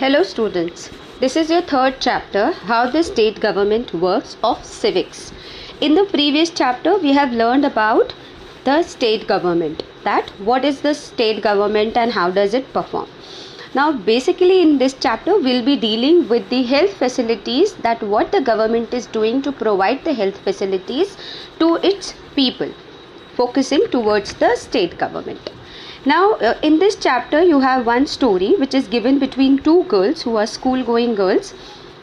Hello students, this is your third chapter, how the state government works of civics. In the previous chapter we have learned about the state government, that what is the state government and how does it perform. Now basically in this chapter we'll be dealing with the health facilities, that what the government is doing to provide the health facilities to its people, focusing towards the state government. Now in this chapter you have one story which is given between two girls who are school going girls,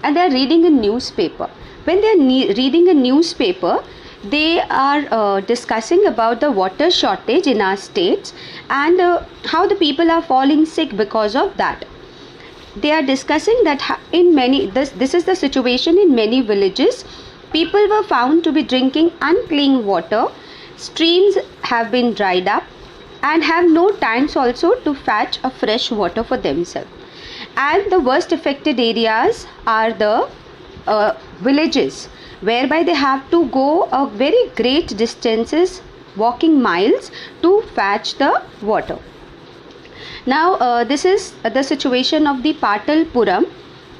and they are reading a newspaper. When they are reading a newspaper, they are discussing about the water shortage in our states and how the people are falling sick because of that. They are discussing that in many, this is the situation in many villages. People were found to be drinking unclean water, streams have been dried up, and have no tanks also to fetch a fresh water for themselves. And the worst affected areas are the villages, whereby they have to go a very great distances, walking miles, to fetch the water. Now this is the situation of the Patalpuram,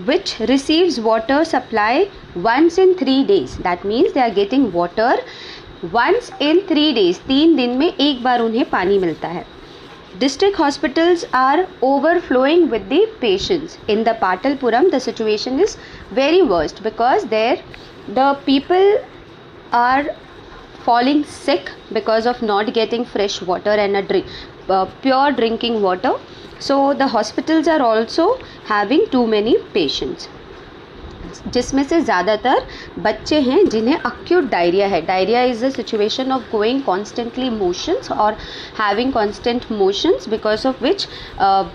which receives water supply once in 3 days. That means they are getting water once in 3 days. 3 दिन में एक बार उन्हें पानी मिलता है. District hospitals are overflowing with the patients. In the Patalpuram, the situation is very worst because there the people are falling sick because of not getting fresh water and pure drinking water. So the hospitals are also having too many patients, जिसमें से ज़्यादातर बच्चे हैं जिन्हें acute diarrhoea है. Diarrhoea is the situation of going constantly motions और having constant motions, because of which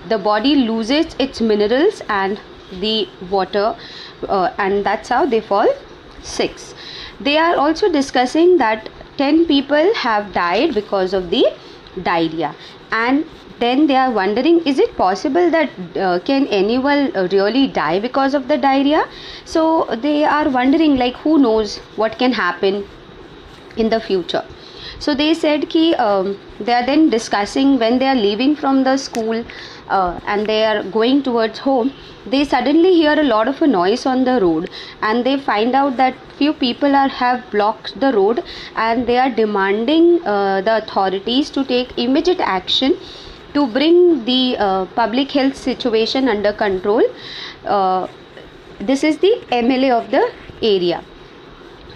the body loses its minerals and the water, and that's how they fall sick. They are also discussing that 10 people have died because of the diarrhea, and then they are wondering, is it possible that can anyone really die because of the diarrhea? So they are wondering, like, who knows what can happen in the future. So they said ki they are then discussing when they are leaving from the school and they are going towards home. They suddenly hear a lot of a noise on the road, and they find out that few people have blocked the road, and they are demanding the authorities to take immediate action to bring the public health situation under control. This is the MLA of the area.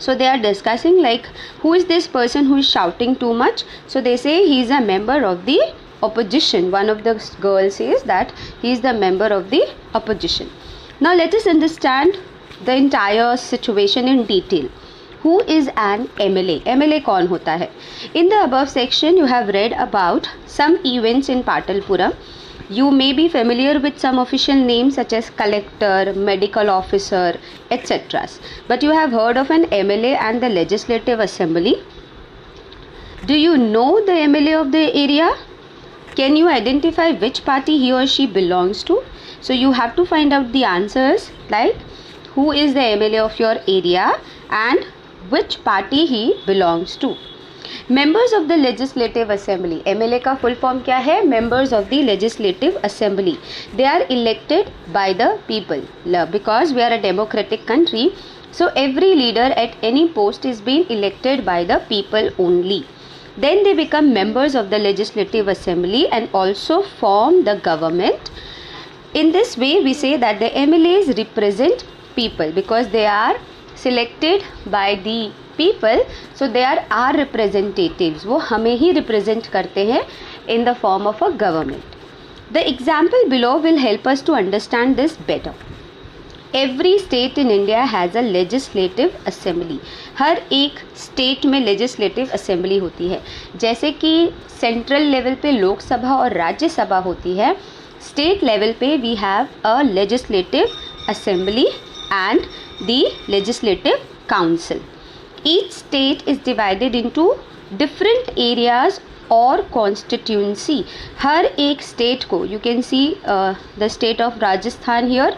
So they are discussing, like, who is this person who is shouting too much? So they say he is a member of the opposition. One of the girls says that he is the member of the opposition. Now let us understand the entire situation in detail. Who is an MLA? MLA कौन होता है? In the above section you have read about some events in Patalpuram. You may be familiar with some official names such as collector, medical officer, etc. But you have heard of an MLA and the legislative assembly. Do you know the MLA of the area? Can you identify which party he or she belongs to? So you have to find out the answers, like who is the MLA of your area and which party he belongs to. Members of the legislative assembly. MLA का full form क्या है? Members of the legislative assembly. They are elected by the people. Because we are a democratic country, so every leader at any post is being elected by the people only. Then they become members of the legislative assembly and also form the government. In this way we say that the MLAs represent people because they are selected by the people, so they are our representatives. वो हमें ही represent करते हैं in the form of a government. The example below will help us to understand this better. Every state in India has a legislative assembly. हर एक state में legislative assembly होती है. जैसे कि central level पे लोकसभा और राज्यसभा होती है, state level पे we have a legislative assembly and the legislative council. Each state is divided into different areas or constituency. हर एक state को, you can see the state of Rajasthan here.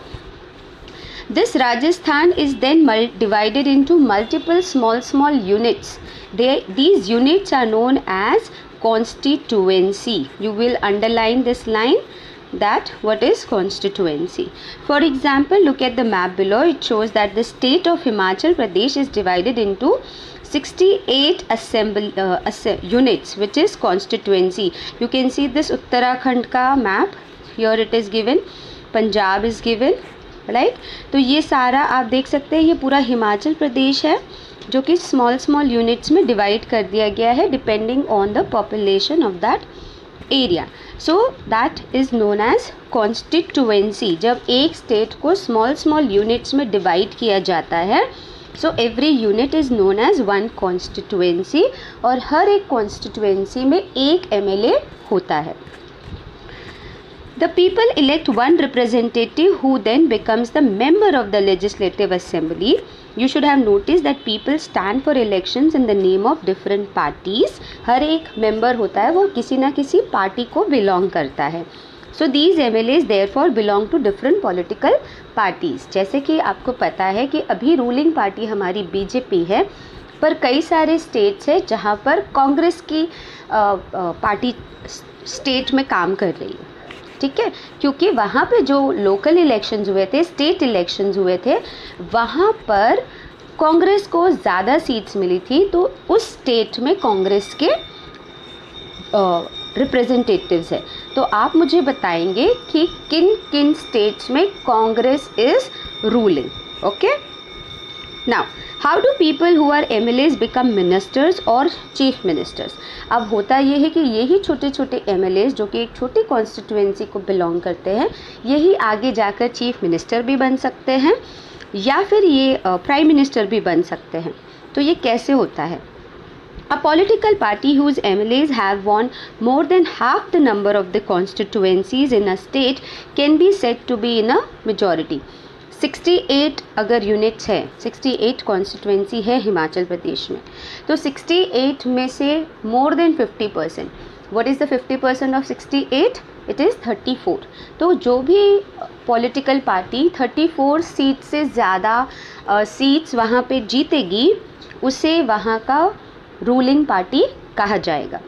This Rajasthan is then divided into multiple small units. These units are known as constituency. You will underline this line, that what is constituency. For example, look at the map below. It shows that the state of Himachal Pradesh is divided into 68 units, which is constituency. You can see this Uttarakhand ka map. Here it is given. Punjab is given, right? तो ये सारा आप देख सकते हैं, ये पूरा हिमाचल प्रदेश है जो कि स्मॉल यूनिट्स में डिवाइड कर दिया गया है depending on the population of that area. So that is known as constituency. जब एक स्टेट को स्मॉल यूनिट्स में डिवाइड किया जाता है, so every unit is known as one constituency, और हर एक कॉन्स्टिट्यूएंसी में एक MLA होता है. The people elect one representative who then becomes the member of the legislative assembly. You should have noticed that people stand for elections in the name of different parties. हर एक member होता है वो किसी ना किसी party को belong करता है. So these MLAs therefore belong to different political parties. जैसे कि आपको पता है कि अभी ruling party हमारी BJP है, पर कई सारे states है जहाँ पर कांग्रेस की पार्टी state में काम कर रही है. ठीक है, क्योंकि वहाँ पे जो लोकल इलेक्शंस हुए थे, स्टेट इलेक्शंस हुए थे, वहाँ पर कांग्रेस को ज़्यादा सीट्स मिली थी, तो उस स्टेट में कांग्रेस के रिप्रेजेंटेटिव्स है. तो आप मुझे बताएंगे कि किन किन स्टेट्स में Congress is ruling. Okay, now how do people who are MLAs become ministers और चीफ मिनिस्टर्स. अब होता ये है कि यही छोटे छोटे MLAs जो कि एक छोटी कॉन्स्टिट्यूएंसी को बिलोंग करते हैं, यही आगे जाकर चीफ मिनिस्टर भी बन सकते हैं या फिर ये प्राइम मिनिस्टर भी बन सकते हैं. तो ये कैसे होता है? A political party whose MLAs have won more than half the number of the constituencies in a state can be said to be in a majority. 68 अगर यूनिट्स है, 68 कॉन्स्टिट्यूएंसी है हिमाचल प्रदेश में, तो 68 में से more than 50%. What is the 50% of 68? It is 34. तो जो भी पॉलिटिकल पार्टी 34 सीट से ज़्यादा सीट्स वहाँ पे जीतेगी, उसे वहाँ का रूलिंग पार्टी कहा जाएगा.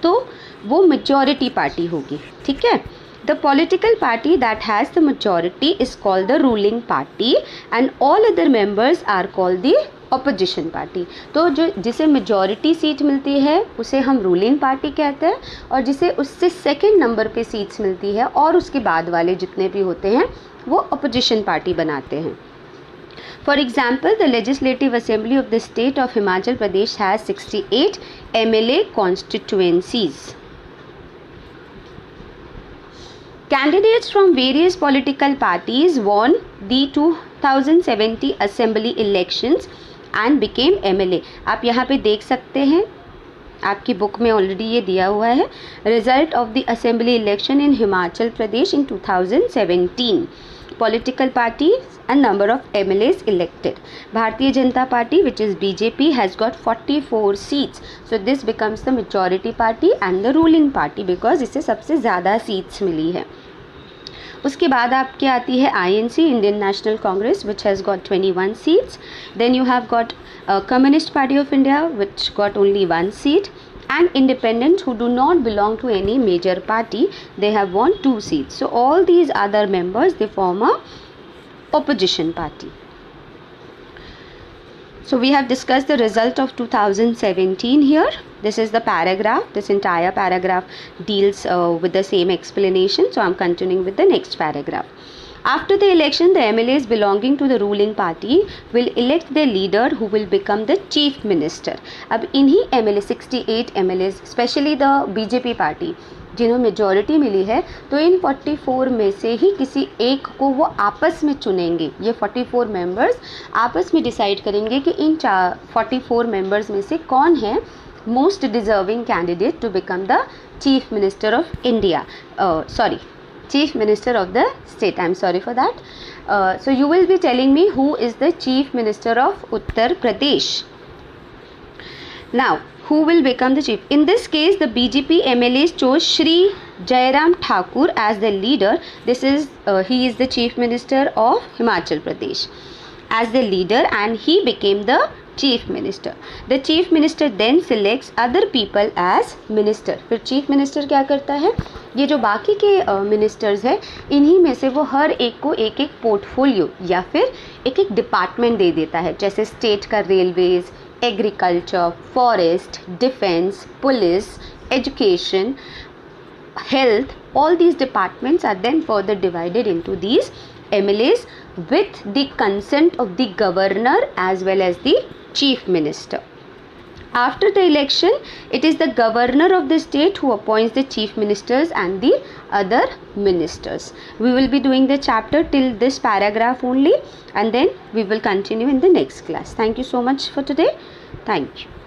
तो वो मेजॉरिटी पार्टी होगी. ठीक है, The political party that has the majority is called the ruling party and all other members are called the opposition party. तो जो जिसे majority सीट मिलती है उसे हम ruling party कहते हैं, और जिसे उससे second नंबर पे सीट्स मिलती है और उसके बाद वाले जितने भी होते हैं वो opposition party बनाते हैं. For example, the Legislative Assembly of the state of Himachal Pradesh has 68 MLA constituencies. Candidates from various political parties won the 2070 assembly elections and became MLA. आप यहाँ पे देख सकते हैं, आपकी बुक में ऑलरेडी ये दिया हुआ है, result of the assembly election in Himachal Pradesh in 2017. Political parties and number of MLAs elected. Bharatiya Janata Party, which is BJP, has got 44 seats. So this becomes the majority party and the ruling party because इसे सबसे ज़्यादा seats मिली है. उसके बाद आपकी आती है INC, Indian National Congress, which has got 21 seats. Then you have got Communist Party of India, which got only 1 seat. And independents who do not belong to any major party, they have won 2 seats. So all these other members, they form a opposition party. So we have discussed the result of 2017 here. This is the paragraph. This entire paragraph deals with the same explanation. So I'm continuing with the next paragraph. After the election, the MLAs belonging to the ruling party will elect their leader who will become the chief minister. अब इन्हीं MLA 68 MLAs, especially the BJP party, जिन्हों majority मिली है, तो इन 44 में से ही किसी एक को वो आपस में चुनेंगे. ये 44 मेंबर्स आपस में डिसाइड करेंगे कि इन 44 मेंबर्स में से कौन है most deserving candidate to become the chief minister of India. Chief Minister of the state. I'm sorry for that. So you will be telling me who is the Chief Minister of Uttar Pradesh. Now, who will become the chief? In this case, the BJP MLAs chose Shri Jairam Thakur as the leader. He is the Chief Minister of Himachal Pradesh as the leader, and he became the chief minister. The chief minister then selects other people as minister. फिर chief minister क्या करता है, ये जो बाकी के ministers हैं इन्हीं में से वो हर एक को एक एक पोर्टफोलियो या फिर एक एक डिपार्टमेंट दे देता है. जैसे स्टेट का railways, agriculture, forest, defence, police, education, health, all these departments are then further divided into these MLAs with the consent of the governor as well as the chief minister. After the election, it is the governor of the state who appoints the chief ministers and the other ministers. We will be doing the chapter till this paragraph only, and then we will continue in the next class. Thank you so much for today. Thank you.